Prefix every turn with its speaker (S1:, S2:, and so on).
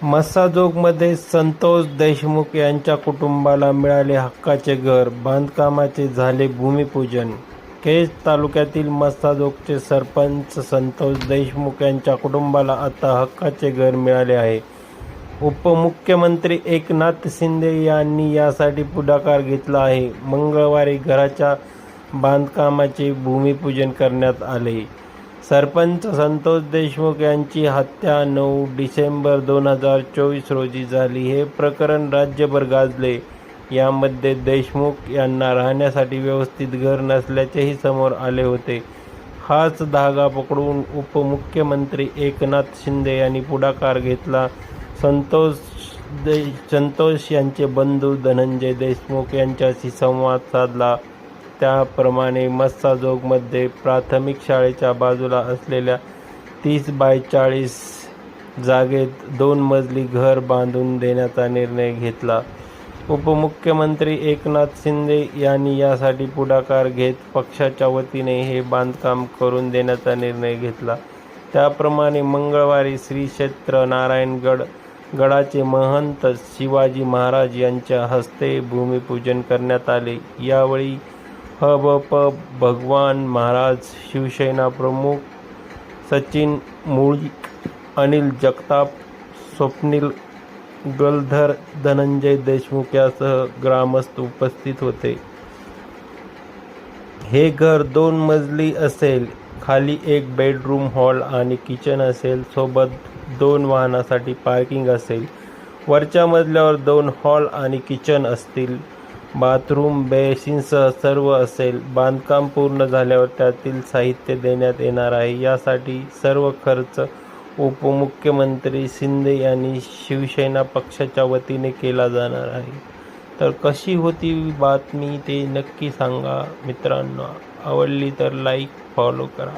S1: म्हसोबाजोगमध्ये संतोष देशमुख यांच्या कुटुंबाला मिळाले हक्काचे घर, बांधकामाचे झाले भूमिपूजन. केज तालुक्यातील म्हसोबाजोगचे सरपंच संतोष देशमुख यांच्या कुटुंबाला आता हक्काचे घर मिळाले आहे. उपमुख्यमंत्री एकनाथ शिंदे यांनी यासाठी पुढाकार घेतला आहे. मंगळवारी घराच्या बांधकामाचे भूमिपूजन करण्यात आले. सरपंच संतोष देशमुख यांची हत्या 9 डिसेंबर 2024 रोजी झाली. हे प्रकरण राज्यभर गाजले. यामध्ये देशमुख यांना राहण्यासाठी व्यवस्थित घर नसल्याचेही समोर आले होते. हाच धागा पकडून उपमुख्यमंत्री एकनाथ शिंदे यांनी पुढाकार घेतला. संतोष यांचे बंधू धनंजय देशमुख यांच्याशी संवाद साधला. त्याप्रमाणे म्हसोबाजोगमध्ये प्राथमिक शाळेच्या बाजूला असलेल्या 30x40 जागेत 2 मजली घर बांधून देण्याचा निर्णय घेतला. उपमुख्यमंत्री एकनाथ शिंदे यांनी यासाठी पुढाकार घेत पक्षाच्या वतीने हे बांधकाम करून देण्याचा निर्णय घेतला. त्याप्रमाणे मंगळवारी श्री क्षेत्र नारायणगड गडाचे महंत शिवाजी महाराज यांच्या हस्ते भूमिपूजन करण्यात आले. यावेळी हबप भगवान महाराज, शिवसेना प्रमुख सचिन मुळीक, अनिल जगताप, स्वप्नील गलधर, धनंजय देशमुख यासह ग्रामस्थ उपस्थित होते. हे घर 2 मजली असेल. खाली 1 बेडरूम, हॉल आणि किचन असेल. सोबत 2 वाहनासाठी पार्किंग असेल. वरच्या मजल्यावर 2 हॉल आणि किचन असतील. बाथरूम, बेसिनसह सर्व असेल. बांधकाम पूर्ण झाल्यावर त्यातील साहित्य देण्यात येणार आहे. यासाठी सर्व खर्च उपमुख्यमंत्री शिंदे यांनी शिवसेना पक्षाच्या वतीने केला जाणार आहे. तर कशी होती बातमी ते नक्की सांगा मित्रांनो. आवडली तर लाईक, फॉलो करा.